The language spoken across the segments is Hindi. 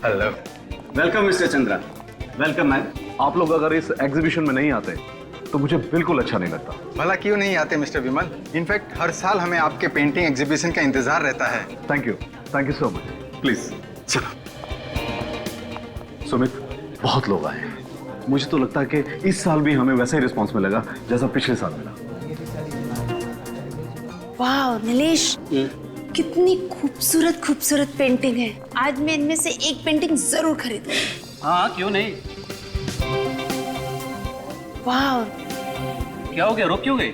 Hello, welcome mister Chandra. Welcome ma'am. आप लोग अगर इस एग्जीबिशन में नहीं आते तो मुझे बिल्कुल अच्छा नहीं लगता। भला क्यों नहीं आते मिस्टर विमल? इनफैक्ट हर साल हमें आपके पेंटिंग एग्जीबिशन का इंतजार रहता है। Thank you so much. Please चलो। सुमित, बहुत लोग आए हैं। मुझे तो लगता है कि इस साल भी हमें वैसा ही रिस्पॉन्स मिलेगा जैसा पिछले साल मिला। वाह नीलेश, कितनी खूबसूरत खूबसूरत पेंटिंग है। आज मैं इनमें से एक पेंटिंग जरूर खरीदूंगी। हाँ, क्यों नहीं। वाह क्या हो गया, रुक क्यों गई?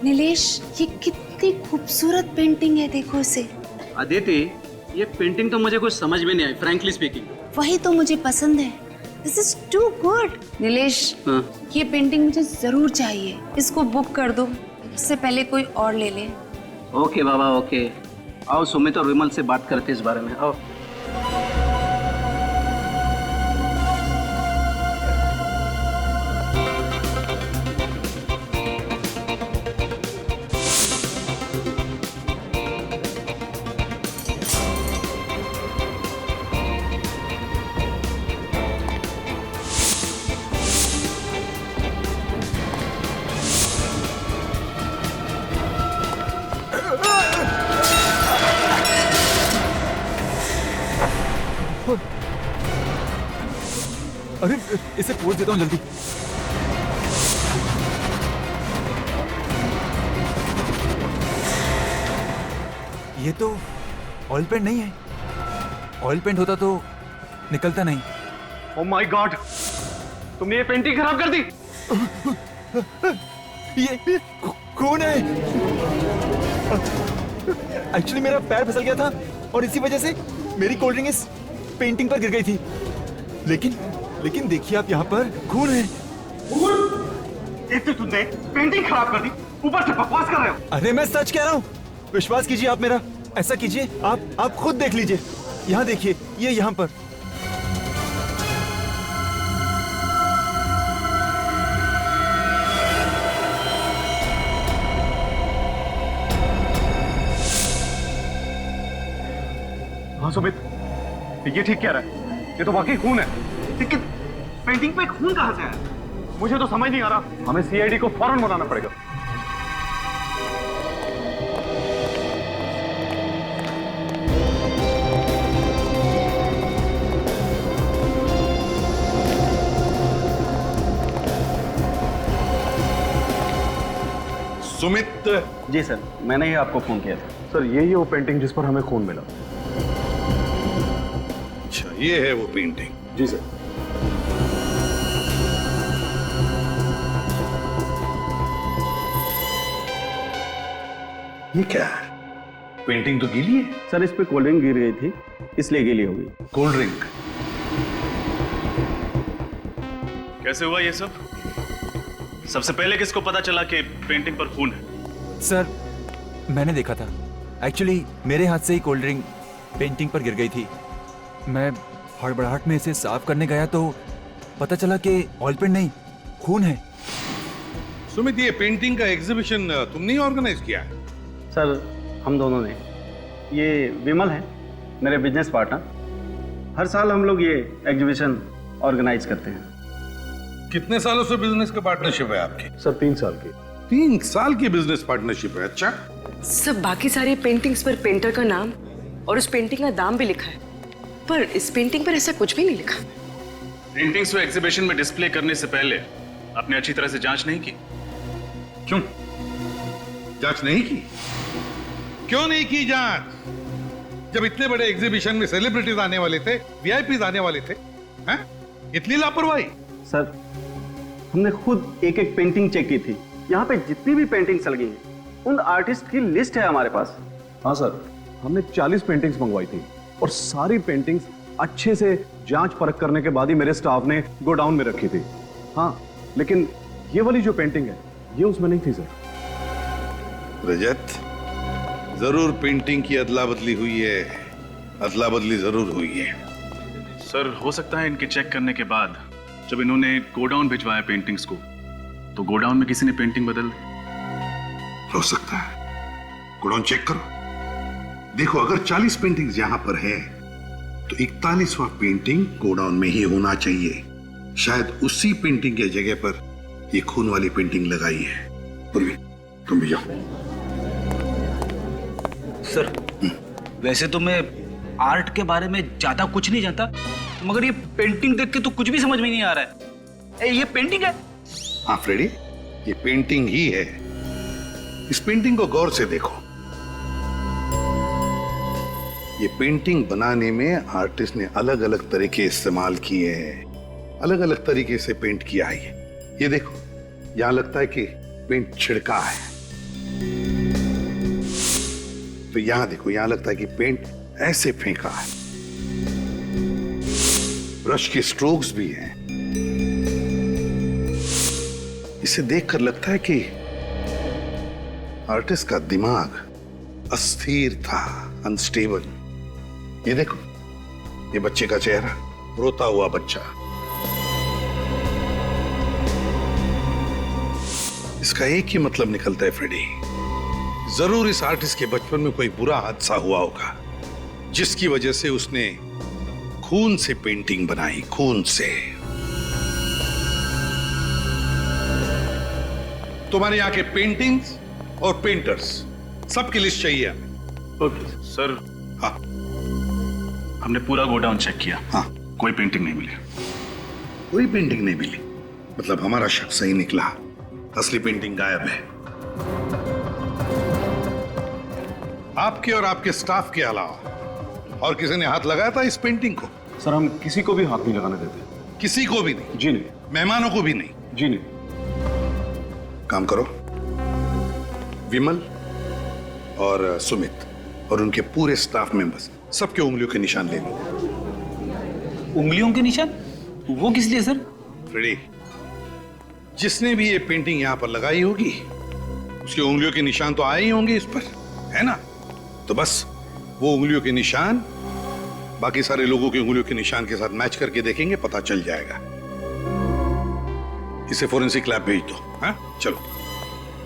नीलेश, ये कितनी खूबसूरत पेंटिंग है, देखो इसे। अदिति, ये पेंटिंग तो मुझे कुछ समझ में नहीं आई, फ्रैंकली स्पीकिंग। वही तो मुझे पसंद है। This is too good. Nilesh, ये पेंटिंग मुझे जरूर चाहिए। इसको बुक कर दो, इससे पहले कोई और ले ले। ओके बाबा, ओके। आओ सुमित और विमल से बात करते इस बारे में। आओ। अरे इसे पोज देता हूँ जल्दी। ये तो ऑयल पेंट नहीं है। ऑयल पेंट होता तो निकलता नहीं। ओह माय गॉड, तुमने ये पेंटिंग खराब कर दी। ये कौन है? एक्चुअली मेरा पैर फिसल गया था और इसी वजह से मेरी कोल्ड ड्रिंक इस पेंटिंग पर गिर गई थी। लेकिन देखिए आप, यहाँ पर खून है। एक तो तुमने पेंटिंग खराब कर दी, ऊपर से बकवास कर रहे हो। अरे मैं सच कह रहा हूँ, विश्वास कीजिए आप मेरा। ऐसा कीजिए, आप खुद देख लीजिए। यहाँ देखिए, ये यहाँ पर। हाँ सुमित, ये ठीक कह रहा है। ये तो वाकई खून है। लेकिन पेंटिंग पे खून कहाँ से आया? मुझे तो समझ नहीं आ रहा। हमें सीआईडी को फौरन बुलाना पड़ेगा। सुमित। जी सर, मैंने ही आपको फोन किया था। सर, यही है वो पेंटिंग जिस पर हमें खून मिला। अच्छा, ये है वो पेंटिंग। जी सर। ये क्या है? पेंटिंग तो गीली है। सर, इस पे कोल्ड ड्रिंक गिर गई थी, इसलिए गीली हो गई। Cold drink? कैसे हुआ ये सब? सबसे पहले किसको पता चला कि पेंटिंग पर खून है? सर, मैंने देखा था। एक्चुअली मेरे हाथ से ही कोल्ड ड्रिंक पेंटिंग पर गिर गई थी। मैं हड़बड़ाहट में इसे साफ करने गया तो पता चला कि ऑयल पेंट नहीं, खून है। सुमित, ये पेंटिंग का एग्जीबिशन तुमने ही ऑर्गेनाइज किया है? सर, हम दोनों ने। ये विमल है, मेरे बिजनेस पार्टनर। हर साल हम लोग ये एग्जीबिशन ऑर्गेनाइज करते हैं। कितने सालों से बिजनेस का पार्टनरशिप है आपकी? सर, 3 साल की। 3 साल की बिजनेस पार्टनरशिप है। अच्छा। सब बाकी सारी पेंटिंग्स पर पेंटर का नाम और उस पेंटिंग का दाम भी लिखा है, पर इस पेंटिंग पर ऐसा कुछ भी नहीं लिखा। पेंटिंग्स को एग्जीबिशन में डिस्प्ले करने से पहले आपने अच्छी तरह से जांच नहीं की? क्यों जांच नहीं की? क्यों नहीं की जांच? जब इतने बड़े एग्जीबिशन में सेलिब्रिटीज आने वाले थे, वीआईपीज आने वाले थे, हैं? इतनी लापरवाही? सर, हमने खुद एक एक पेंटिंग चेक की थी। यहाँ पे जितनी भी पेंटिंग्स लगी हैं, उन आर्टिस्ट की लिस्ट है हमारे पास। हाँ सर, हमने 40 पेंटिंग्स मंगवाई थी और सारी पेंटिंग्स अच्छे से जांच परख करने के बाद ही मेरे स्टाफ ने गोडाउन में रखी थी। हाँ, लेकिन ये वाली जो पेंटिंग है, ये उसमें नहीं थी सर। रजत, जरूर पेंटिंग की अदला बदली हुई है। अदला बदली जरूर हुई है। सर, हो सकता है इनके चेक करने के बाद जब इन्होंने गोडाउन भिजवाया पेंटिंग्स को, तो गोडाउन में किसी ने पेंटिंग बदल दी। हो सकता है। गोडाउन चेक करो, देखो अगर 40 पेंटिंग्स यहां पर है तो तो 41वां पेंटिंग गोडाउन में ही होना चाहिए। शायद उसी पेंटिंग के जगह पर ये खून वाली पेंटिंग लगाई है। पूर्वी, तुम भी जाओ। सर, वैसे तो मैं आर्ट के बारे में ज्यादा कुछ नहीं जानता, मगर ये पेंटिंग देख के तो कुछ भी समझ में नहीं आ रहा है। ये पेंटिंग है? हाँ फ्रेडी, ये पेंटिंग ही है। इस पेंटिंग को गौर से देखो। ये पेंटिंग बनाने में आर्टिस्ट ने अलग अलग तरीके इस्तेमाल किए हैं, अलग अलग तरीके से पेंट किया है। ये देखो, यहां लगता है कि पेंट छिड़का है, तो यहां देखो, यहां लगता है कि पेंट ऐसे फेंका है। ब्रश के स्ट्रोक्स भी हैं। इसे देखकर लगता है कि आर्टिस्ट का दिमाग अस्थिर था, अनस्टेबल। ये देखो, ये बच्चे का चेहरा, रोता हुआ बच्चा। इसका एक ही मतलब निकलता है फ्रेडी, जरूर इस आर्टिस्ट के बचपन में कोई बुरा हादसा हुआ होगा, जिसकी वजह से उसने खून से पेंटिंग बनाई, खून से। तुम्हारे यहाँ के पेंटिंग्स और पेंटर्स सबकी लिस्ट चाहिए हमें। Okay sir. हाँ, हमने पूरा गोडाउन चेक किया। हाँ, कोई पेंटिंग नहीं मिली। कोई पेंटिंग नहीं मिली? मतलब हमारा शक सही निकला, असली पेंटिंग गायब है। आपके और आपके स्टाफ के अलावा और किसी ने हाथ लगाया था इस पेंटिंग को? सर, हम किसी को भी हाथ नहीं लगाने देते। किसी को भी नहीं? जी नहीं। मेहमानों को भी नहीं? जी नहीं। काम करो, विमल और सुमित और उनके पूरे स्टाफ मेंबर्स, सबके उंगलियों के निशान ले लो। उंगलियों के निशान? वो किस लिए सर? फ्रेडी, जिसने भी ये पेंटिंग यहां पर लगाई होगी, उसके उंगलियों के निशान तो आए ही होंगे इस पर, है ना? तो बस वो उंगलियों के निशान बाकी सारे लोगों के उंगलियों के निशान के साथ मैच करके देखेंगे, पता चल जाएगा। इसे फोरेंसिक लैब भेज दो। हाँ, चलो।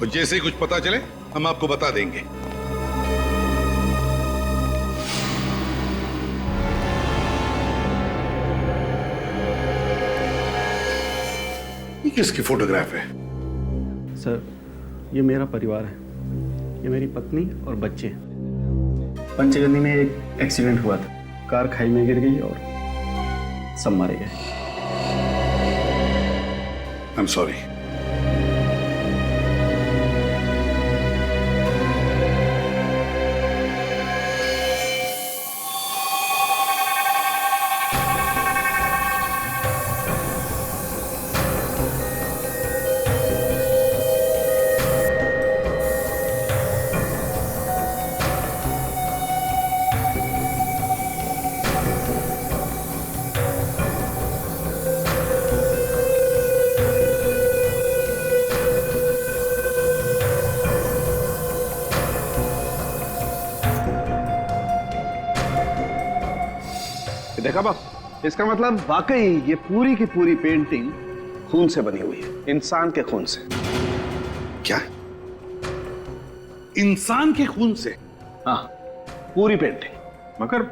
और जैसे ही कुछ पता चले हम आपको बता देंगे। ये किसकी फोटोग्राफ है? सर, ये मेरा परिवार है। ये मेरी पत्नी और बच्चे। पंचगंदी में एक एक्सीडेंट हुआ था, कार खाई में गिर गई और सब मारे गए। I am sorry. देखा बाप, इसका मतलब वाकई ये पूरी की पूरी पेंटिंग खून से बनी हुई है, इंसान के खून से। क्या? इंसान के खून से? हाँ, पूरी पेंटिंग। मगर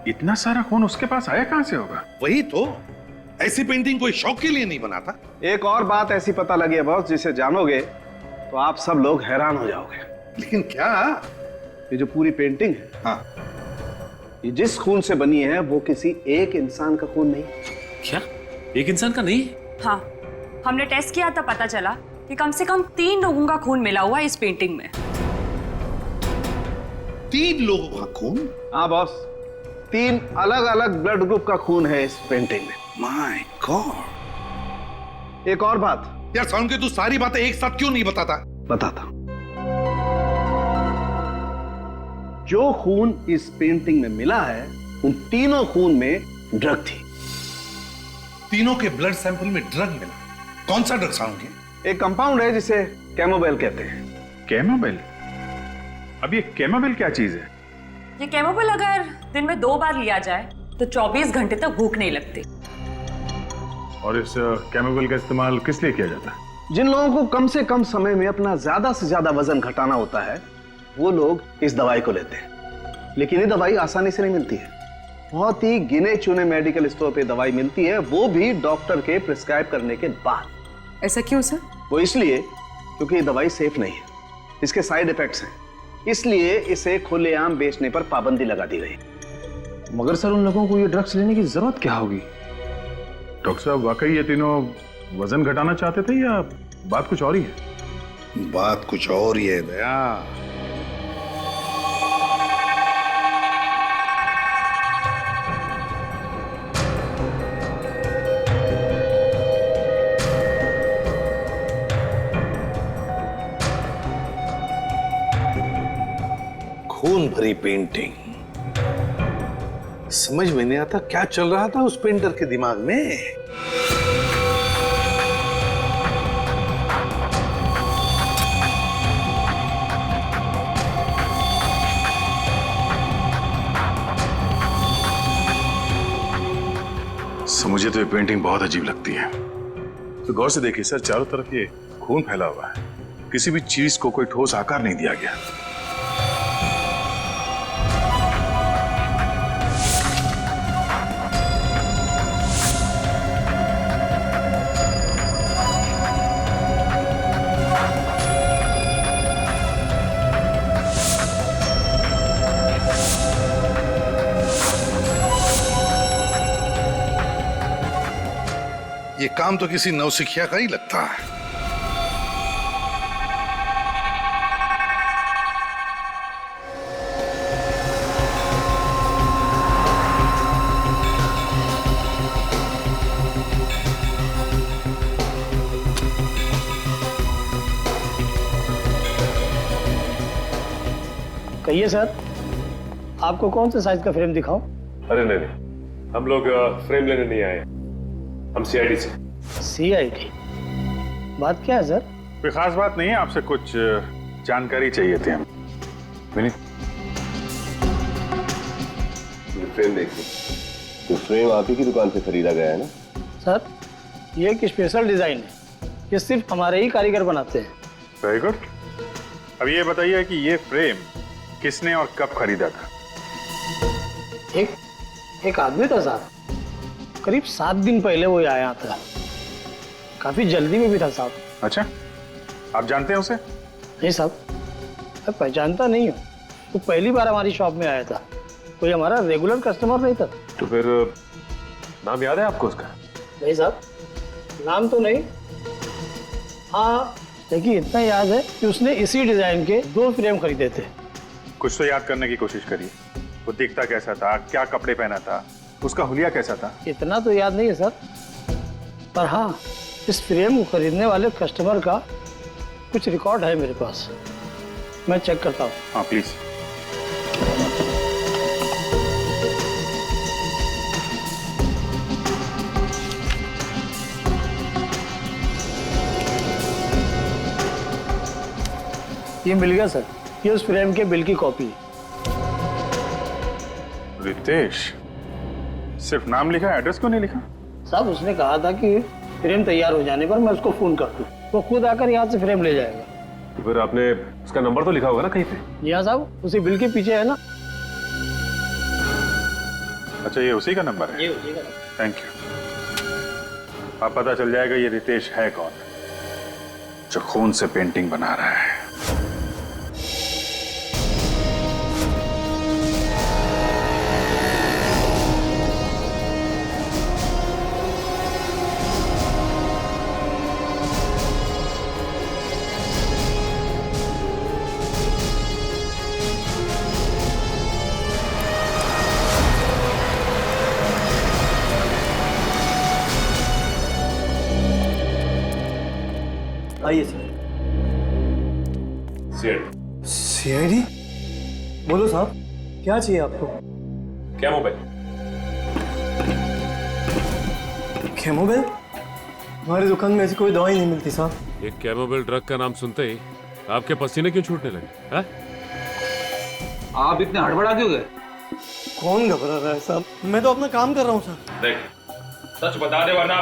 इतना सारा खून उसके पास आया कहां से होगा? वही तो, ऐसी पेंटिंग कोई शौक के लिए नहीं बनाता। एक और बात ऐसी पता लगी है बॉस, जिसे जानोगे तो आप सब लोग हैरान हो जाओगे। लेकिन क्या? ये जो पूरी पेंटिंग है, हाँ, ये जिस खून से बनी है वो किसी एक इंसान का खून नहीं। क्या? एक इंसान का नहीं? हाँ, हमने टेस्ट किया तब पता चला कि कम से कम 3 लोगों का खून मिला हुआ है इस पेंटिंग में। 3 लोगों का खून? हाँ बॉस, 3 अलग अलग ब्लड ग्रुप का खून है इस पेंटिंग में। My God. एक और बात यार साउंड के, तू सारी बातें एक साथ क्यों नहीं बताता? बताता। जो खून इस पेंटिंग में मिला है, उन तीनों खून में ड्रग थी। तीनों के ब्लड सैंपल में ड्रग मिला? कौन सा ड्रग साउंड के? एक कंपाउंड है जिसे कैमोबेल कहते हैं। कैमोबेल? अब ये कैमोबेल क्या चीज है? ये कैमोबेल अगर दिन में 2 बार लिया जाए तो 24 घंटे तक भूख नहीं लगती। और इस कैमोबेल का इस्तेमाल किस लिए किया जाता है? जिन लोगों को कम से कम समय में अपना ज्यादा से ज्यादा वजन घटाना होता है, वो लोग इस दवाई को लेते हैं। लेकिन ये दवाई आसानी से नहीं मिलती है, बहुत ही गिने चुने मेडिकल स्टोर पे दवाई मिलती है, वो भी डॉक्टर के प्रिस्क्राइब करने के बाद। ऐसा क्यों सर? वो इसलिए क्योंकि ये दवाई सेफ नहीं है, इसके साइड इफेक्ट्स हैं, इसलिए इसे खुलेआम बेचने पर पाबंदी लगा दी गई। मगर सर उन लोगों को ये ड्रग्स लेने की जरूरत क्या होगी? डॉक्टर साहब वाकई ये तीनों वजन घटाना चाहते थे या बात कुछ और ही है? बात कुछ और ही है दया। खून भरी पेंटिंग, समझ में नहीं आता क्या चल रहा था उस पेंटर के दिमाग में। मुझे तो ये पेंटिंग बहुत अजीब लगती है। तो गौर से देखिए सर, चारों तरफ ये खून फैला हुआ है, किसी भी चीज को कोई ठोस आकार नहीं दिया गया। ये काम तो किसी नौसिखिया का ही लगता है। कहिए सर, आपको कौन सा साइज का फ्रेम दिखाऊं? अरे नहीं, हम लोग फ्रेम लेने नहीं आए, हम सीआईडी से। सीआईडी? बात क्या है सर? कोई खास बात नहीं है, आपसे कुछ जानकारी चाहिए थी हम। विनीत, फ्रेम देखिए, तो फ्रेम आप ही की दुकान से खरीदा गया है ना? सर, ये एक स्पेशल डिजाइन है, ये सिर्फ हमारे ही कारीगर बनाते हैं। Very good. अब ये बताइए कि ये फ्रेम किसने और कब खरीदा था? एक आदमी था साहब, करीब 7 दिन पहले वो आया था, काफी जल्दी में भी था साहब। अच्छा, आप जानते हैं उसे? नहीं साहब, मैं पहचानता नहीं हूँ, वो पहली बार हमारी शॉप में आया था, कोई हमारा रेगुलर कस्टमर नहीं था। तो फिर नाम याद है आपको उसका? नहीं साहब, नाम तो नहीं। हाँ, लेकिन इतना याद है कि उसने इसी डिजाइन के 2 फ्रेम खरीदे थे। कुछ तो याद करने की कोशिश करिए। वो दिखता कैसा था, क्या कपड़े पहना था, उसका हुलिया कैसा था? इतना तो याद नहीं है सर, पर हाँ, इस फ्रेम को खरीदने वाले कस्टमर का कुछ रिकॉर्ड है मेरे पास, मैं चेक करता हूँ। हाँ प्लीज। ये मिल गया सर, ये उस फ्रेम के बिल की कॉपी है। रितेश, सिर्फ नाम लिखा, एड्रेस क्यों नहीं लिखा? साहब, उसने कहा था कि फ्रेम तैयार हो जाने पर मैं उसको फोन कर दूं, वो खुद आकर यहाँ से फ्रेम ले जाएगा। तो फिर आपने उसका नंबर तो लिखा होगा ना कहीं पे? यहाँ साहब, उसी बिल के पीछे है ना। अच्छा, ये उसी का नंबर है? ये उसी का नंबर। Thank you. अब पता चल जाएगा ये रितेश है कौन, जो खून से पेंटिंग बना रहा है। आइए सर। सीआईडी? बोलो साहब, क्या चाहिए आपको? क्या मोबाइल? कैमोबेल? हमारी दुकान में ऐसी कोई दवाई नहीं मिलती साहब। एक कैमोबेल ड्रग का नाम सुनते ही आपके पसीने क्यों छूटने लगे? हैं? आप इतने हड़बड़ा क्यों गए? कौन घबरा रहा है साहब, मैं तो अपना काम कर रहा हूँ सर। देख, सच बता दे वरना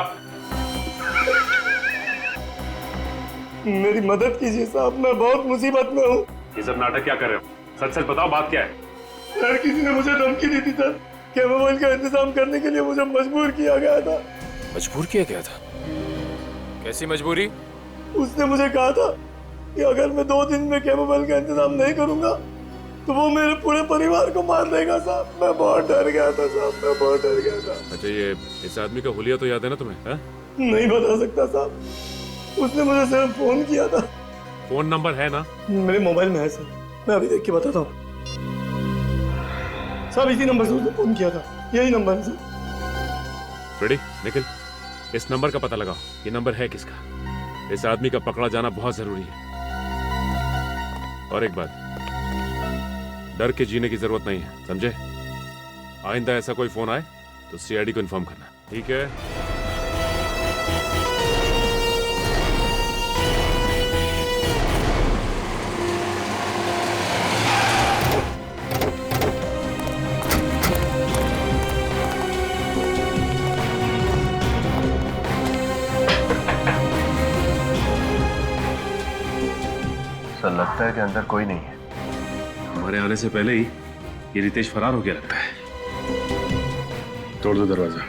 मेरी मदद कीजिए साहब, मैं बहुत मुसीबत में हूँ। ये सब नाटक क्या कर रहे हो? सच सच बताओ, बात क्या है? सर, किसी ने मुझे धमकी दी थी सर, कैमोमाइल का इंतजाम करने के लिए मुझे मजबूर किया गया था। मजबूर किया गया था? कैसी मजबूरी? उसने मुझे कहा था कि अगर मैं 2 दिन में कैमोमाइल का इंतजाम नहीं करूंगा तो वो मेरे पूरे परिवार को मार देगा साहब। मैं बहुत डर गया था साहब, मैं बहुत डर गया था। अच्छा, ये इस आदमी का हुलिया तो याद है ना तुम्हें? है? नहीं बता सकता साहब, उसने मुझे सिर्फ फोन किया था। फोन नंबर है ना? मेरे मोबाइल में है सर, मैं अभी देख के बताता हूँ। साहब इसी नंबर से उसने फोन किया था, यही नंबर है सर। रेडी निखिल, इस नंबर का पता लगाओ, ये नंबर है किसका। इस आदमी का पकड़ा जाना बहुत जरूरी है। और एक बात, डर के जीने की जरूरत नहीं है, समझे? आइंदा ऐसा कोई फोन आए तो सीआईडी को इन्फॉर्म करना, ठीक है? सर लगता है कि अंदर कोई नहीं है। हमारे आने से पहले ही ये रितेश फरार हो गया लगता है। तोड़ दो दरवाजा।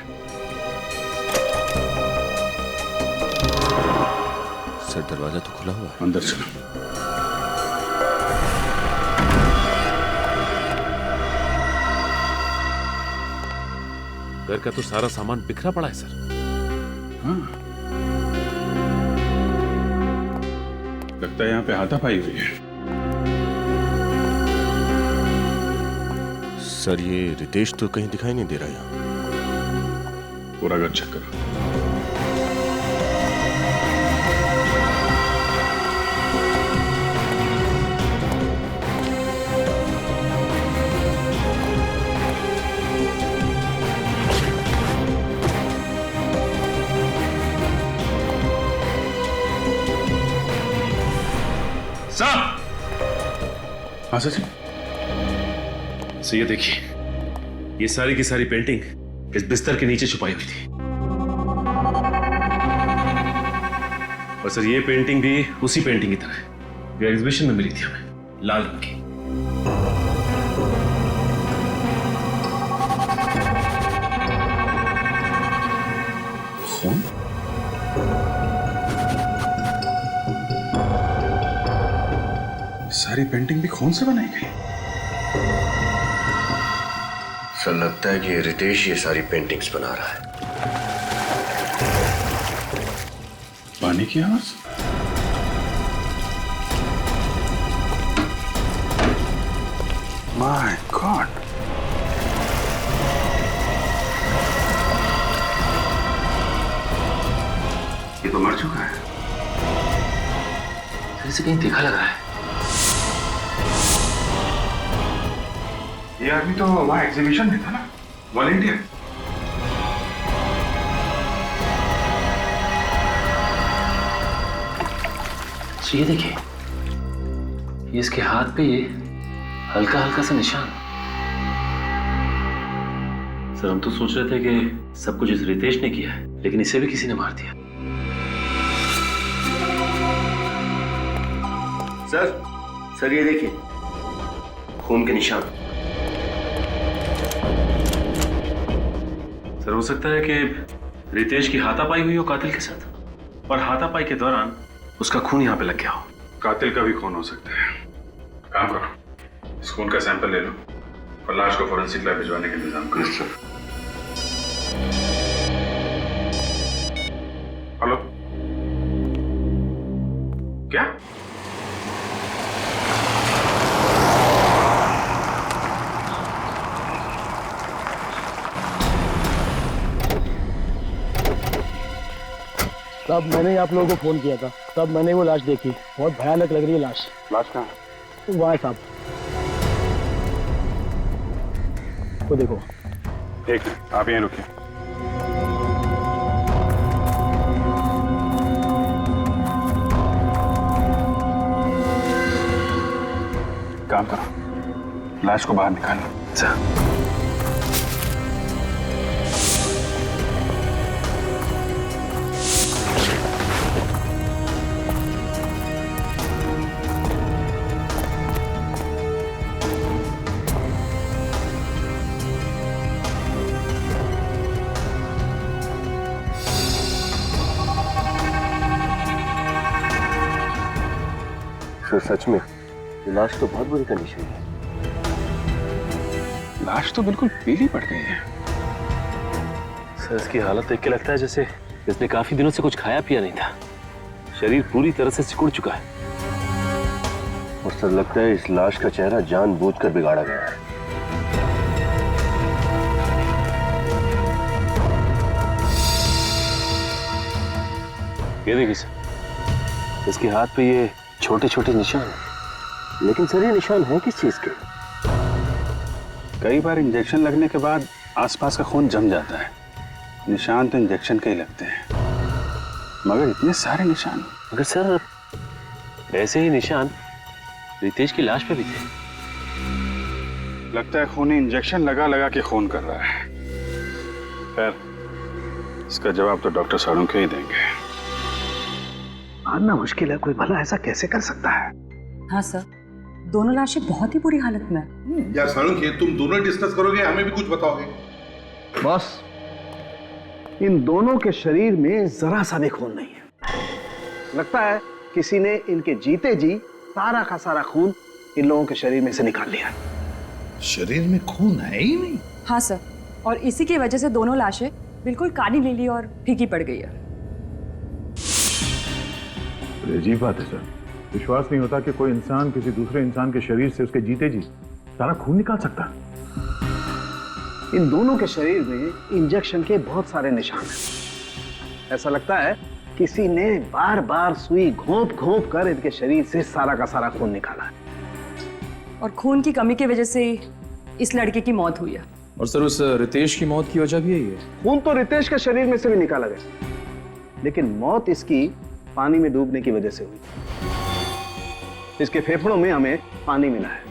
सर दरवाजा तो खुला हुआ है। अंदर चलो। घर का तो सारा सामान बिखरा पड़ा है सर। हाँ, लगता है यहाँ पे हाथापाई हुई है। सर ये रितेश तो कहीं दिखाई नहीं दे रहा यहाँ। पूरा घर चेक करो। हाँ सचिन, सर ये देखिए, ये सारी की सारी पेंटिंग इस बिस्तर के नीचे छुपाई हुई थी। और सर ये पेंटिंग भी उसी पेंटिंग की तरह है, ये एग्जीबिशन में मिली थी हमें, लाल रंग की। खून? सारी पेंटिंग भी खून से बनाई गई। सर लगता है कि रितेश ये सारी पेंटिंग्स बना रहा है। पानी की आवाज? माय गॉड, ये तो मर चुका है। सर इसे कहीं देखा लग रहा है। ये आदमी तो वहां एग्जीबिशन में था ना, वॉलंटियर। ये देखिए, ये इसके हाथ पे ये हल्का हल्का सा निशान। सर हम तो सोच रहे थे कि सब कुछ इस रितेश ने किया है, लेकिन इसे भी किसी ने मार दिया। सर ये देखिए, खून के निशान। सर हो सकता है कि रितेश की हाथापाई हुई हो कातिल के साथ, और हाथापाई के दौरान उसका खून यहाँ पे लग गया हो। कातिल का भी खून हो सकता है। काम करो, इस खून का सैंपल ले लो और लाश को फोरेंसिक लैब भिजवाने का इंतजाम करो। सर। हेलो, क्या? तब मैंने आप लोगों को फोन किया था, तब मैंने वो लाश देखी, बहुत भयानक लग रही है लाश। लाश कहाँ? वहाँ है साहब, वो देखो। एक मिनट, आप यहीं रुकिए। काम करो, लाश को बाहर निकालो। सर सच में ये लाश तो बहुत बुरी कंडीशन है। लाश तो बिल्कुल पीली पड़ गई है। सर इसकी हालत देख के लगता है जैसे इसने काफी दिनों से कुछ खाया पिया नहीं था। शरीर पूरी तरह से सिकुड़ चुका है और सर लगता है इस लाश का चेहरा जानबूझकर बिगाड़ा गया है। ये देखिए सर, इसके हाथ पे ये छोटे छोटे निशान हैं। लेकिन सर ये निशान है किस चीज के? कई बार इंजेक्शन लगने के बाद आसपास का खून जम जाता है। निशान तो इंजेक्शन के ही लगते हैं, मगर इतने सारे निशान। मगर सर ऐसे ही निशान रितेश की लाश पे भी थे। लगता है खूनी इंजेक्शन लगा लगा के खून कर रहा है। खैर, इसका जवाब तो डॉक्टर साड़ुंखे ही देंगे। मानना मुश्किल है, कोई भला ऐसा कैसे कर सकता है? हाँ सर, दोनों लाशें बहुत ही बुरी हालत में हैं। यार साड़ुंखे, तुम दोनों डिस्कस करोगे, हमें भी कुछ बताओगे? बॉस, इन दोनों के शरीर में जरा सा भी खून नहीं है। लगता है किसी ने इनके जीते जी सारा का सारा खून इन लोगों के शरीर में से निकाल लिया। शरीर में खून है ही नहीं। हाँ सर, और इसी की वजह से दोनों लाशें बिल्कुल काली नीली और फीकी पड़ गई है। अजीब बात है सर, विश्वास नहीं होता कि कोई इंसान किसी दूसरे इंसान के शरीर से उसके जीते जी सारा खून निकाल सकता है। इन दोनों के शरीर में इंजेक्शन के बहुत सारे निशान हैं। ऐसा लगता है किसी ने बार बार सुई घोंप घोंप कर इनके शरीर से सारा का सारा खून निकाला है। और खून की कमी की वजह से इस लड़के की मौत हुई है। और सर उस रितेश की मौत की वजह भी यही है। खून तो रितेश के शरीर में से भी निकाला गया, लेकिन मौत इसकी पानी में डूबने की वजह से हुई। इसके फेफड़ों में हमें पानी मिला है।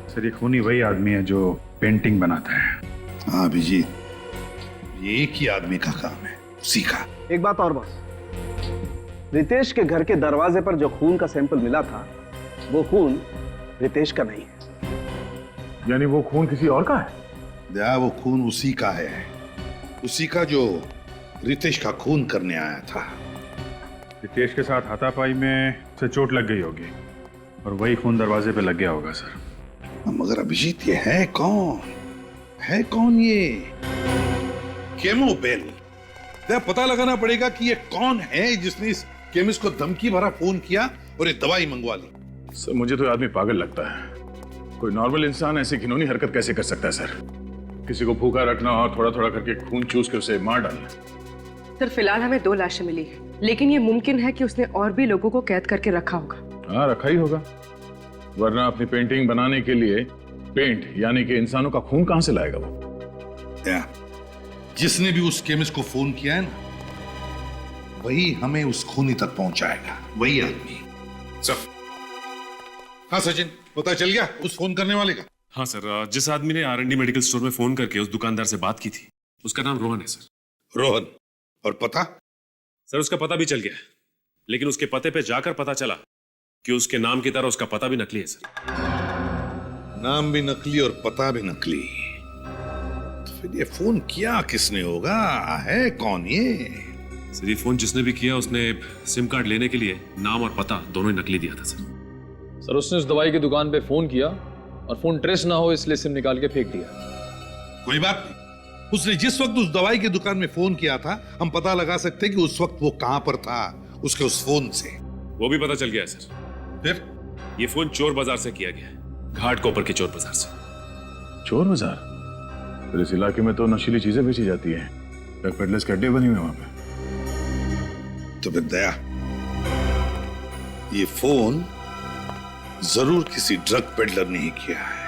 सर ये खूनी वही आदमी है जो पेंटिंग बनाता है। हाँ अभिजीत, ये एक ही आदमी का काम है, उसी का। एक बात और बॉस, रितेश के घर के दरवाजे पर जो खून का सैंपल मिला था वो खून रितेश का नहीं है। यानी वो खून किसी और का है? दया, वो खून उसी का है, उसी का जो रितेश का खून करने आया था। रितेश के साथ हाथापाई में से चोट लग गई होगी और वही खून दरवाजे पे लग गया होगा सर। मगर अभिजीत, ये है कौन? है कौन ये केमोबेल? पता लगाना पड़ेगा कि ये कौन है जिसने इस केमिस्ट को धमकी भरा फोन किया और ये दवाई मंगवा ली। सर मुझे तो आदमी पागल लगता है। कोई नॉर्मल इंसान ऐसी घिनौनी हरकत कैसे कर सकता है सर? किसी को भूखा रखना और थोड़ा थोड़ा करके खून चूस के उसे मार डालना। सर फिलहाल हमें 2 लाशें मिली, लेकिन ये मुमकिन है कि उसने और भी लोगों को कैद करके रखा होगा। हाँ रखा ही होगा, वरना अपनी पेंटिंग बनाने के लिए पेंट यानी कि इंसानों का खून कहां से लाएगा वो? जिसने भी उस केमिस्ट को फोन किया है ना, वही हमें उस खूनी तक पहुंचाएगा, वही आदमी। सर, हाँ सचिन, पता चल गया उस फोन करने वाले का? हाँ सर, जिस आदमी ने R&D मेडिकल स्टोर में फोन करके उस दुकानदार से बात की थी, उसका नाम रोहन है सर। रोहन? और पता? सर उसका पता भी चल गया, लेकिन उसके पते पे जाकर पता चला कि उसके नाम की तरह उसका पता भी नकली है सर। नाम भी नकली और पता भी नकली, तो फिर ये फोन किया किसने होगा? है कौन ये? सर ये फोन जिसने भी किया उसने सिम कार्ड लेने के लिए नाम और पता दोनों ही नकली दिया था सर। सर उसने उस दवाई की दुकान पे फोन किया और फोन ट्रेस ना हो इसलिए सिम निकाल के फेंक दिया। कोई बात नहीं, उसने जिस वक्त उस दवाई की दुकान में फोन किया था, हम पता लगा सकते कि उस वक्त वो कहां पर था उसके उस फोन से। वो भी पता चल गया है सर। फिर ये फोन चोर बाजार से किया गया, घाट कोपर के चोर बाजार से। चोर बाजार? फिर इस इलाके में तो नशीली चीजें बेची जाती है, ड्रग पेडलर्स के अड्डे बने हुए वहां पे। तो फिर दया, ये फोन जरूर किसी ड्रग पेडलर ने ही किया है।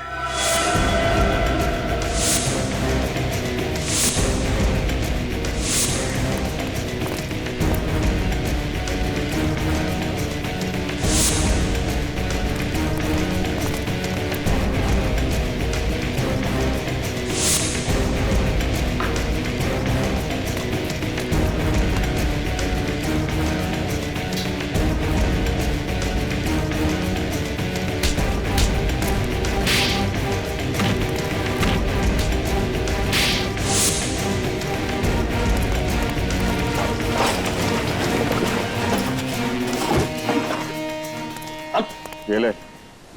ये ले।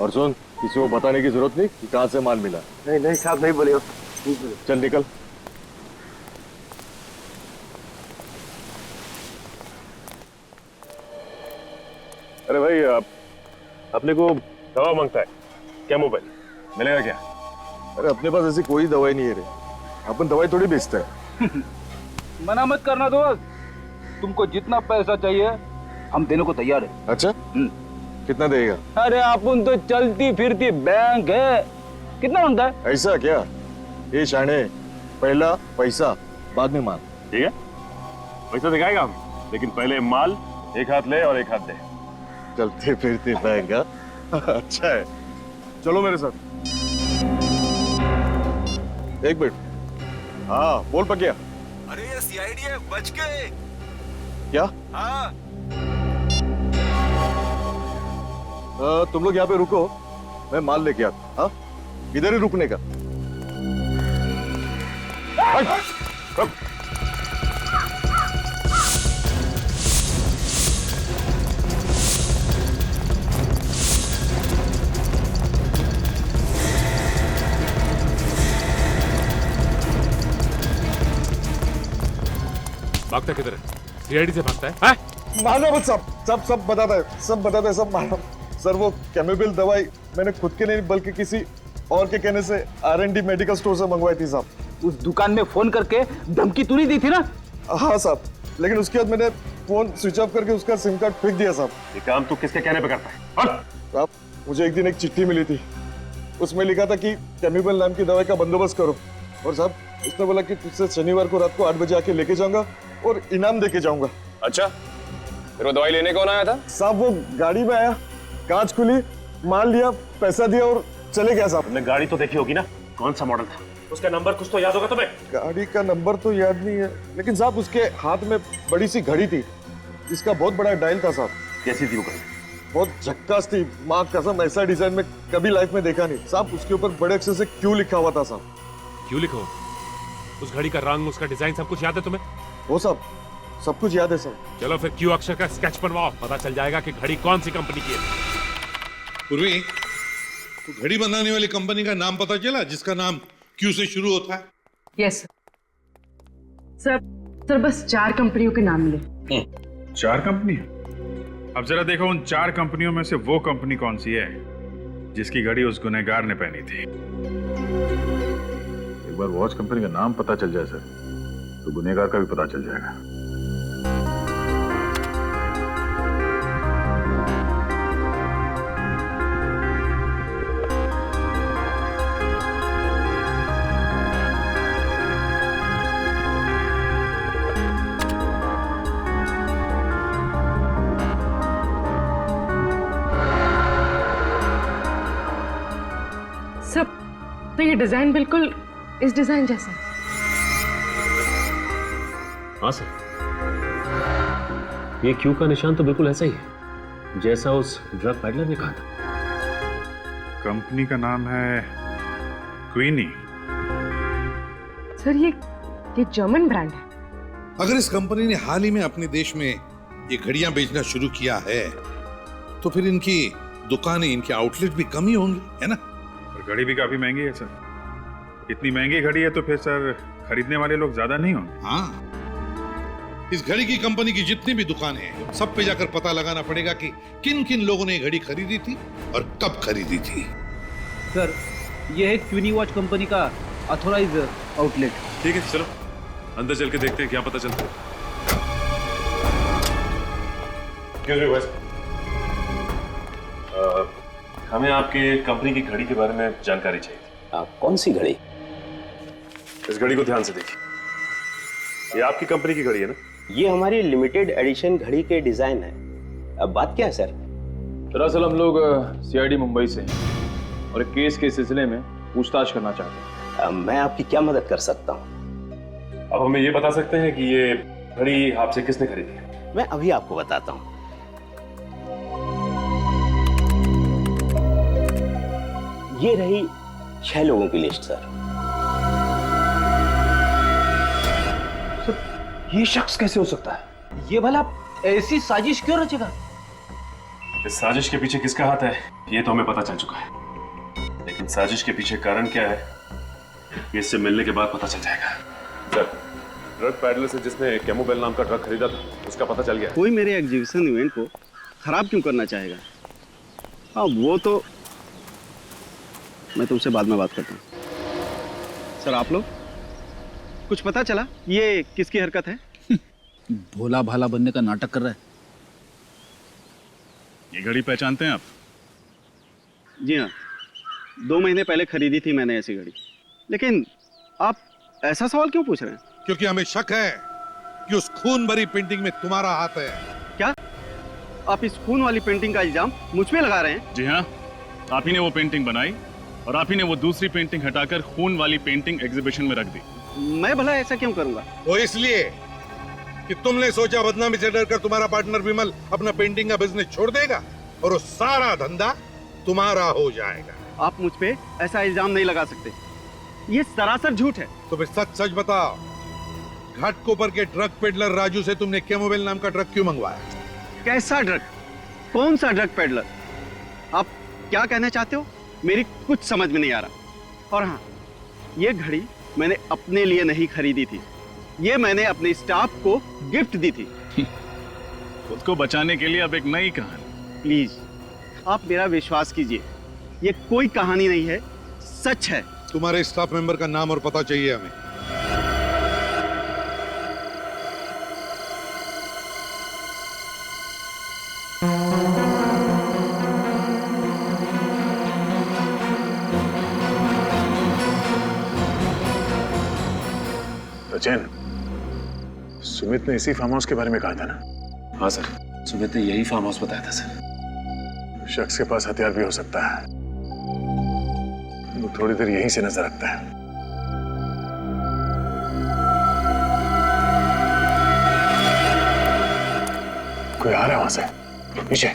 और सुन, किसी को बताने की जरूरत नहीं कि कहाँ से माल मिला। नहीं नहीं साहब, नहीं बोलिए। चल निकल। अरे भाई, अपने को दवा मांगता है क्या? मोबाइल मिलेगा क्या? अरे अपने पास ऐसी कोई दवाई नहीं है रे, अपन दवाई थोड़ी बेचते हैं। मना मत करना दोस्त, तुमको जितना पैसा चाहिए हम देने को तैयार है। अच्छा, कितना देगा? अरे अपन तो चलती फिरती बैंक है, कितना मांगता है? ऐसा क्या? ये शाने, पहला पैसा बाद में माल। ठीक है, पैसा दिखाएगा हम, लेकिन पहले माल एक हाथ ले और एक हाथ दे। चलते फिरते बैंक? अच्छा है, चलो मेरे साथ। एक मिनट। हाँ बोल पकिया। अरे ये सीआईडी है, बच गए। क्या? हाँ। तुम लोग यहाँ पे रुको, मैं माल लेके आता। हाँ, इधर ही रुकने का। भागता किधर है? सीआईडी से भागता है? मारना मत सब सब बताता है, सब बताता है, सब मारना। सर वो कैमोबिल दवाई मैंने खुद के नहीं बल्कि किसी और के कहने से R&D मेडिकल स्टोर से मंगवाई थी साहब। उस दुकान में फोन करके धमकी तूने दी थी ना? हाँ साहब, लेकिन उसके बाद मैंने फोन स्विच ऑफ करके उसका सिम कार्ड फेंक दिया साहब। ये काम तू किसके कहने पे करता है? साहब मुझे एक दिन एक चिट्ठी मिली थी, उसमें लिखा था कि कैमोबिल नाम की दवाई का बंदोबस्त करो। और साहब उसने बोला कि तुझसे शनिवार को रात को 8 बजे आके लेके जाऊंगा और इनाम देके जाऊंगा। अच्छा, फिर वो दवाई लेने कौन आया था? साहब वो गाड़ी में आया, कांच खुली, माल लिया, पैसा दिया और चले गया साहब। तुमने गाड़ी तो देखी होगी ना, कौन सा मॉडल था? उसका नंबर कुछ तो याद होगा तुम्हें? गाड़ी का नंबर तो याद नहीं है, लेकिन साहब उसके हाथ में बड़ी सी घड़ी थी जिसका बहुत बड़ा डायल था साहब। कैसी थी वो घड़ी? बहुत झक्कास थी, माँ कसम ऐसा डिजाइन में कभी लाइफ में देखा नहीं साहब। उसके ऊपर बड़े अक्षर से क्यों लिखा हुआ था साहब। क्यों लिखा हुआ? उस घड़ी का रंग, उसका डिजाइन सब कुछ याद है तुम्हें? वो सब सब कुछ याद है सर। चलो फिर क्यू अक्षर का स्केच बनवाओ, पता चल जाएगा कि घड़ी कौन सी कंपनी की है। पूर्वी, तो घड़ी बनाने वाली कंपनी का नाम पता चला जिसका नाम क्यू से शुरू होता है? यस सर, बस 4 कंपनियों के नाम मिले। 4 कंपनी? अब जरा देखो उन 4 कंपनियों में से वो कंपनी कौन सी है जिसकी घड़ी उस गुनहगार ने पहनी थी। एक बार वॉच कंपनी का नाम पता चल जाए सर, तो गुनहगार का भी पता चल जाएगा। सब तो ये डिजाइन बिल्कुल इस डिजाइन जैसा। हाँ सर, ये क्यू का निशान तो बिल्कुल ऐसा ही है जैसा उस ड्रग पैडलर ने कहा था। कंपनी का नाम है क्वीनी। सर ये जर्मन ब्रांड है। अगर इस कंपनी ने हाल ही में अपने देश में ये घड़ियां बेचना शुरू किया है तो फिर इनकी दुकानें, इनके आउटलेट भी कम ही होंगे, है ना? और घड़ी भी काफी महंगी है सर। इतनी महंगी घड़ी है तो फिर सर खरीदने वाले लोग ज्यादा नहीं होंगे। हाँ, इस घड़ी की कंपनी की जितनी भी दुकानें हैं सब पे जाकर पता लगाना पड़ेगा कि किन किन लोगों ने घड़ी खरीदी थी और कब खरीदी थी। सर ये है क्वीनी वॉच कंपनी का ऑथोराइज आउटलेट। ठीक है, चलो अंदर चल के देखते हैं क्या पता चलता है। हमें आपके कंपनी की घड़ी के बारे में जानकारी चाहिए। कौन सी घड़ी? इस घड़ी को ध्यान से देखिए, ये आपकी कंपनी की घड़ी है ना? ये हमारी लिमिटेड एडिशन घड़ी के डिजाइन है। अब बात क्या है सर? दरअसल हम लोग सीआईडी मुंबई से हैं और एक केस के सिलसिले में पूछताछ करना चाहते हैं। मैं आपकी क्या मदद कर सकता हूँ? अब हमें ये बता सकते हैं कि ये घड़ी आपसे किसने खरीदी है? मैं अभी आपको बताता हूँ। ये रही 6 लोगों की लिस्ट सर। ये शख्स कैसे हो सकता है? ये भला ऐसी साजिश क्यों रचेगा? इस साजिश के पीछे किसका हाथ है ये तो हमें पता चल चुका है, लेकिन साजिश के पीछे कारण क्या है ये इससे मिलने के बाद पता चल जाएगा। सर, ड्रग पैडलर से जिसने कैमोबेल नाम का ड्रग खरीदा था उसका पता चल गया। कोई मेरे एग्जीबिशन इवेंट को खराब क्यों करना चाहेगा? हाँ, वो तो मैं तुमसे बाद में बात करता हूँ। सर, आप लोग कुछ पता चला ये किसकी हरकत है? भोला भाला बनने का नाटक कर रहा है। ये घड़ी पहचानते हैं आप? जी हाँ, 2 महीने पहले खरीदी थी मैंने ऐसी घड़ी। लेकिन आप ऐसा सवाल क्यों पूछ रहे हैं? क्योंकि हमें शक है कि उस खून भरी पेंटिंग में तुम्हारा हाथ है। क्या आप इस खून वाली पेंटिंग का इल्जाम मुझ पे लगा रहे हैं? जी हाँ, आप ही ने वो पेंटिंग बनाई और आप ही ने वो दूसरी पेंटिंग हटाकर खून वाली पेंटिंग एग्जीबिशन में रख दी। मैं भला ऐसा क्यों करूंगा? वो इसलिए कि तुमने सोचा बदनामी से डरकर तुम्हारा पार्टनर विमल अपना पेंटिंग का बिजनेस छोड़ देगा और वो सारा धंधा तुम्हारा हो जाएगा। आप मुझ पे ऐसा इल्जाम नहीं लगा सकते, ये सरासर झूठ है। तो फिर सच सच बताओ, घाटकोपर के ड्रग पेडलर राजू से तुमने कैमोबेल नाम का ड्रग क्यों मंगवाया? कैसा ड्रग? कौन सा ड्रग पेडलर? आप क्या कहना चाहते हो? मेरी कुछ समझ में नहीं आ रहा। और हाँ, ये घड़ी मैंने अपने लिए नहीं खरीदी थी, ये मैंने अपने स्टाफ को गिफ्ट दी थी। खुद को बचाने के लिए अब एक नई कहानी। प्लीज आप मेरा विश्वास कीजिए, ये कोई कहानी नहीं है, सच है। तुम्हारे स्टाफ मेंबर का नाम और पता चाहिए हमें। सचिन, सुमित ने इसी फार्म हाउस के बारे में कहा था ना? हाँ सर, सुमित ने यही फार्म हाउस बताया था सर। शख्स के पास हथियार भी हो सकता है, वो थोड़ी देर यहीं से नजर रखता है। कोई आ रहा है वहां से, पीछे।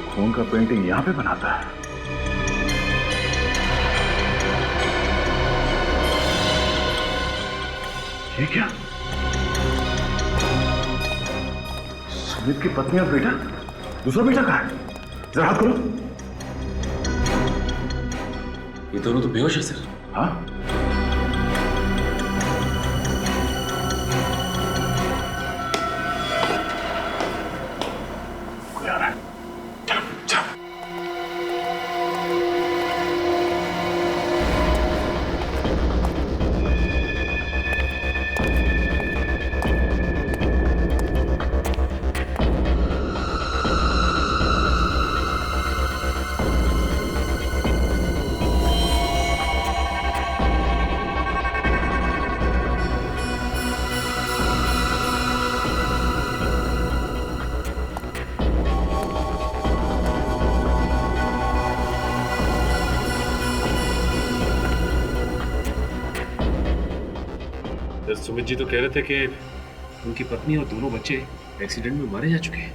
खून का पेंटिंग यहां पे बनाता है। ये क्या? सुमित की पत्नी और बेटा? दूसरा बेटा कहां है? जरा हाथ खोलो। ये दोनों तो बेहोश है सर। हाँ? कोई आ रहा है। सुमित जी तो कह रहे थे कि उनकी पत्नी और दोनों बच्चे एक्सीडेंट में मारे जा चुके हैं।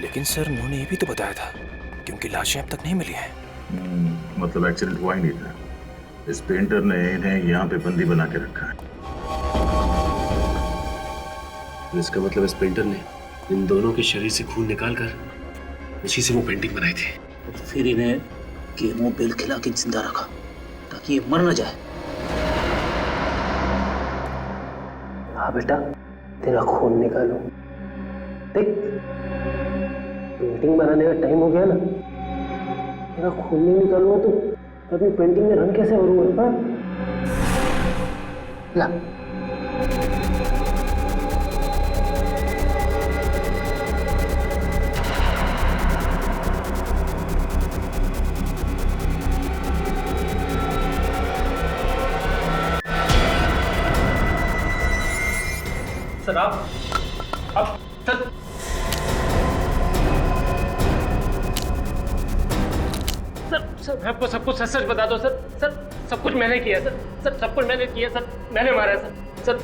लेकिन सर उन्होंने ये भी तो बताया था कि उनकी लाशें अब तक नहीं मिली हैं। मतलब एक्सीडेंट हुआ ही नहीं था। इस पेंटर ने इन्हें यहाँ पे बंदी बना के रखा है। तो इसका मतलब इस पेंटर ने इन दोनों के शरीर से खून निकालकर उसी से वो पेंटिंग बनाई थी। और फिर इन्हें केमोबेल खिला के जिंदा रखा ताकि ये मर न जाए। हाँ बेटा, तेरा खून निकालो। देख, पेंटिंग बनाने का टाइम हो गया ना, तेरा खून नहीं निकालूंगा तो अभी पेंटिंग में रंग कैसे भरूंगा? हाँ? ला। सर आप सर सर मैं आपको सब कुछ सच सच बता दो सर। सर सब कुछ मैंने किया सर। सर सब कुछ मैंने किया सर। मैंने मारा है सर। सर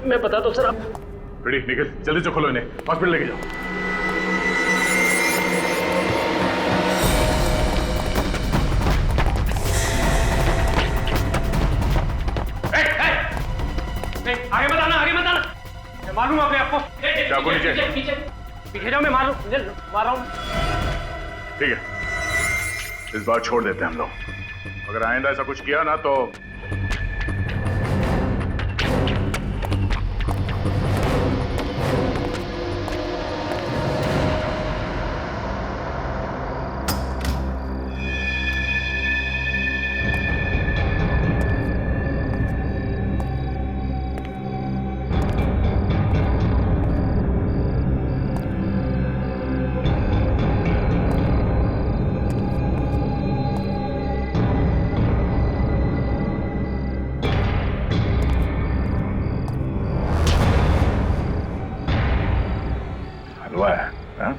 मैं बता दो सर। आप रेडी निकल, जल्दी से खोलो इन्हें, हॉस्पिटल लेके जाओ। आगे मत आना, आगे मत आना। मैं मारूंगा अपने आपको। चाकू नीचे। पीछे जाओ, मैं मार रहा हूँ। ठीक है, इस बार छोड़ देते हैं हम लोग। अगर आइंदा ऐसा कुछ किया ना तो हलवा है, हाँ?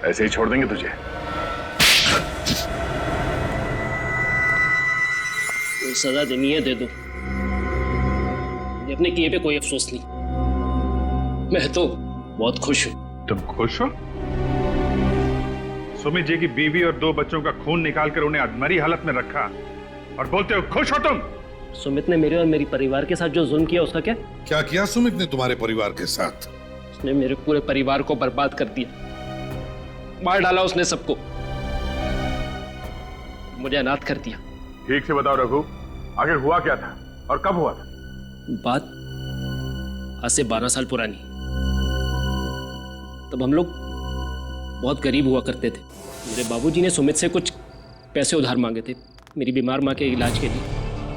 ऐसे ही छोड़ देंगे तुझे? कोई सजा देनी है दे दो, अपने किए पे कोई अफसोस नहीं। मैं तो बहुत खुश हूँ। तुम खुश हो? सुमित जी की बीवी और 2 बच्चों का खून निकालकर उन्हें अधमरी हालत में रखा और बोलते हो खुश हो तुम? सुमित ने मेरे और मेरी परिवार के साथ जो जुल्म किया उसका क्या? क्या किया सुमित ने तुम्हारे परिवार के साथ? उसने मेरे पूरे परिवार को बर्बाद कर दिया, मार डाला उसने सबको, मुझे अनाथ कर दिया। ठीक से बताओ रघु, आखिर हुआ क्या था और कब हुआ था? बात आज से 12 साल पुरानी। तब हम लोग बहुत गरीब हुआ करते थे। मेरे बाबूजी ने सुमित से कुछ पैसे उधार मांगे थे मेरी बीमार माँ के इलाज के लिए।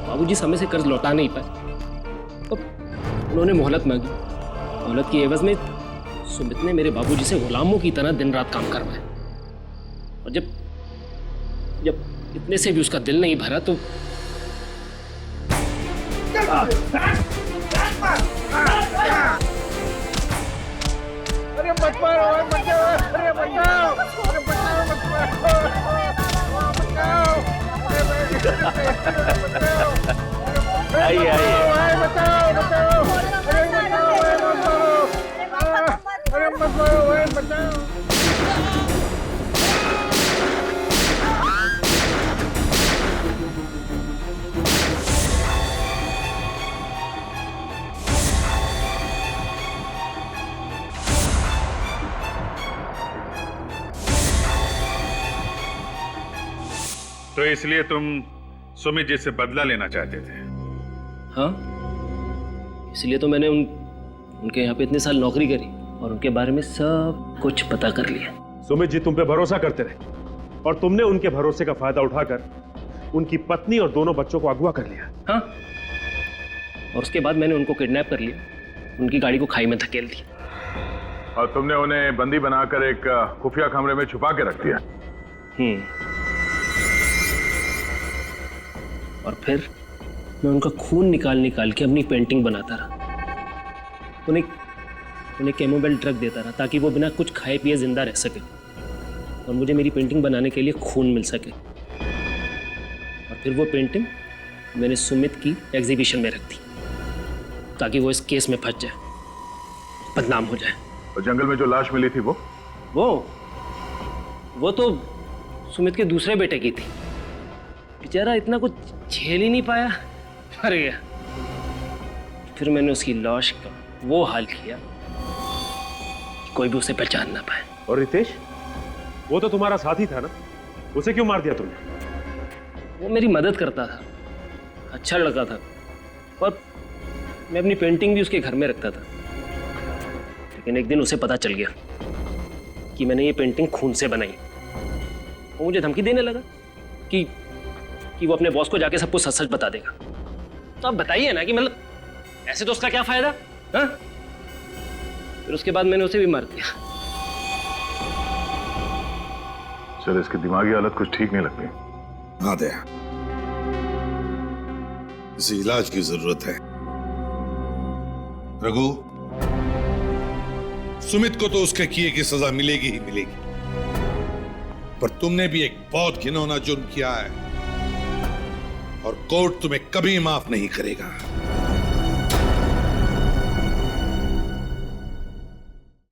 बाबूजी समय से कर्ज लौटा नहीं पाए, तो उन्होंने मोहलत मांगी। मोहलत की एवज में सुमित ने मेरे बाबूजी से गुलामों की तरह दिन रात काम करवाया। और जब इतने से भी उसका दिल नहीं भरा तो अरे मत मारो, अरे बचाओ, अरे बचाओ, आइए तो इसलिए तुम सुमित जी से बदला लेना चाहते थे? हाँ, इसलिए तो मैंने उनके यहाँ पे इतने साल नौकरी करी और उनके बारे में सब कुछ पता कर लिया। सुमित जी तुम पे भरोसा करते रहे और तुमने उनके भरोसे का फायदा उठाकर उनकी पत्नी और दोनों बच्चों को अगवा कर लिया। हाँ, और उसके बाद मैंने उनको किडनैप कर लिया, उनकी गाड़ी को खाई में धकेल दी। और तुमने उन्हें बंदी बनाकर एक खुफिया कमरे में छुपा के रख दिया। और फिर मैं उनका खून निकाल के अपनी पेंटिंग बनाता रहा। उन्हें केमोबेल ड्रग देता रहा ताकि वो बिना कुछ खाए पिए जिंदा रह सके और मुझे मेरी पेंटिंग बनाने के लिए खून मिल सके। और फिर वो पेंटिंग मैंने सुमित की एग्जीबिशन में रख दी। ताकि वो इस केस में फंस जाए, बदनाम हो जाए। और जंगल में जो लाश मिली थी वो तो सुमित के दूसरे बेटे की थी। बेचारा इतना कुछ झेल ही नहीं पाया, मर गया। फिर मैंने उसकी लाश का वो हाल किया कि कोई भी उसे पहचान ना पाए। और रितेश, वो तो तुम्हारा साथी था ना, उसे क्यों मार दिया तुमने? वो मेरी मदद करता था, अच्छा लड़का था, और मैं अपनी पेंटिंग भी उसके घर में रखता था। लेकिन एक दिन उसे पता चल गया कि मैंने ये पेंटिंग खून से बनाई। वो मुझे धमकी देने लगा कि वो अपने बॉस को जाके सब कुछ सच सच बता देगा। तो आप बताइए ना कि मतलब ऐसे तो उसका क्या फायदा? हाँ? फिर उसके बाद मैंने उसे भी मार दिया। सर, इसकी दिमागी हालत कुछ ठीक नहीं लगती। हाँ दया, इसे इलाज की जरूरत है। रघु, सुमित को तो उसके किए की सजा मिलेगी ही मिलेगी, पर तुमने भी एक बहुत घिनौना जुर्म किया है और कोर्ट तुम्हें कभी माफ नहीं करेगा।